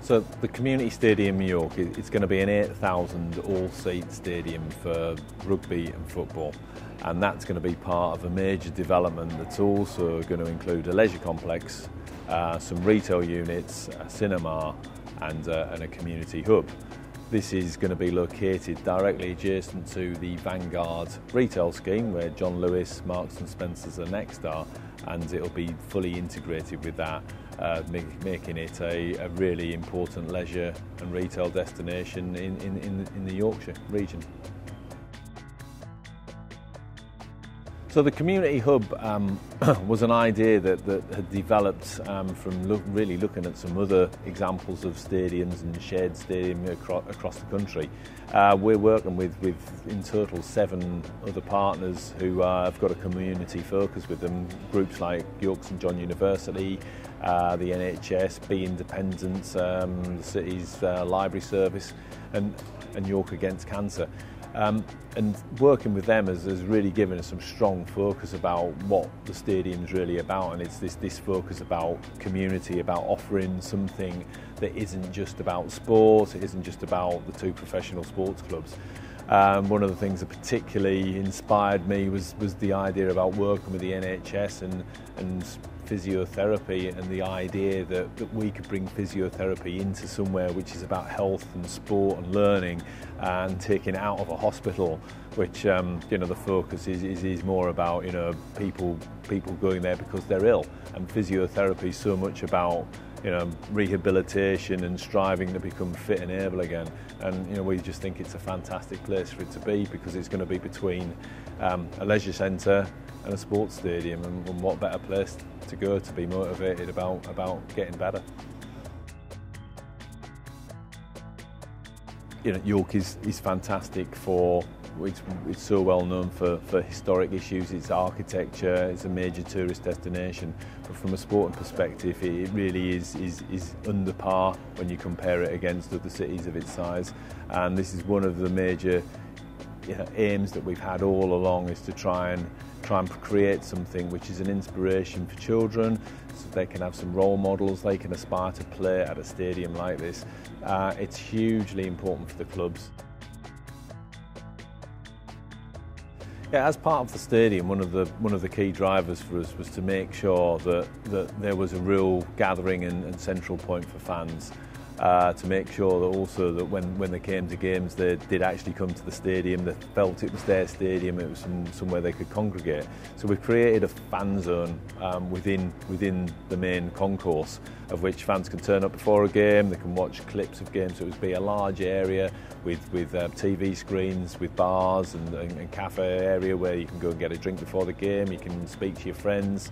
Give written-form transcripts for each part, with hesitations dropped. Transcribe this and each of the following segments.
So the community stadium in York, it's going to be an 8,000 all-seat stadium for rugby and football, and that's going to be part of a major development that's also going to include a leisure complex, some retail units, a cinema and a community hub. This is going to be located directly adjacent to the Vanguard retail scheme where John Lewis, Marks and Spencer's are next are, and it'll be fully integrated with that, making it a really important leisure and retail destination in the Yorkshire region. So the community hub was an idea that had developed from really looking at some other examples of stadiums and shared stadiums across the country. We're working with in total 7 other partners who have got a community focus with them, groups like York St John University, the NHS, Be Independent, the city's library service and York Against Cancer. And working with them has really given us some strong focus about what the stadium's really about, and it's this focus about community, about offering something that isn't just about sport, it isn't just about the 2 professional sports clubs. One of the things that particularly inspired me was the idea about working with the NHS and physiotherapy, and the idea that we could bring physiotherapy into somewhere which is about health and sport and learning, and taking it out of a hospital, which the focus is more about people going there because they're ill, and physiotherapy is so much about rehabilitation and striving to become fit and able again. And we just think it's a fantastic place for it to be, because it's going to be between a leisure centre and a sports stadium, and what better place to go to be motivated about getting better. York is fantastic for, it's so well known for historic issues, its architecture, it's a major tourist destination, but from a sporting perspective it really is under par when you compare it against other cities of its size. And this is one of the major aims that we've had all along, is to try and create something which is an inspiration for children, so they can have some role models, they can aspire to play at a stadium like this. It's hugely important for the clubs. Yeah, as part of the stadium, one of the key drivers for us was to make sure that there was a real gathering and central point for fans. To make sure that also that when they came to games, they did actually come to the stadium, they felt it was their stadium, it was somewhere they could congregate. So we've created a fan zone within the main concourse, of which fans can turn up before a game, they can watch clips of games. So it would be a large area with TV screens, with bars and cafe area where you can go and get a drink before the game, you can speak to your friends.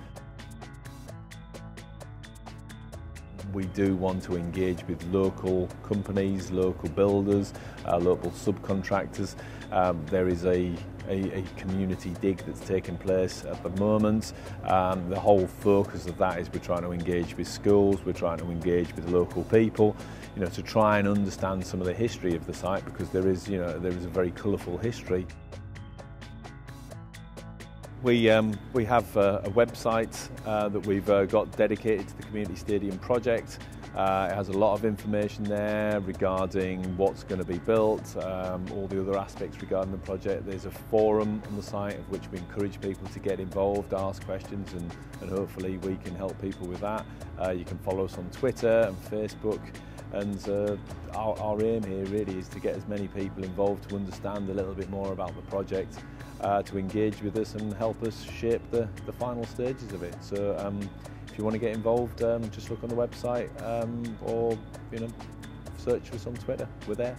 We do want to engage with local companies, local builders, local subcontractors. There is a community dig that's taking place at the moment. The whole focus of that is we're trying to engage with schools, we're trying to engage with local people, to try and understand some of the history of the site, because there is a very colourful history. We have a website that we've got dedicated to the Community Stadium project. It has a lot of information there regarding what's going to be built, all the other aspects regarding the project. There's a forum on the site of which we encourage people to get involved, ask questions, and hopefully we can help people with that. You can follow us on Twitter and Facebook. And our aim here really is to get as many people involved to understand a little bit more about the project, to engage with us and help us shape the final stages of it. So if you want to get involved, just look on the website or search us on Twitter. We're there.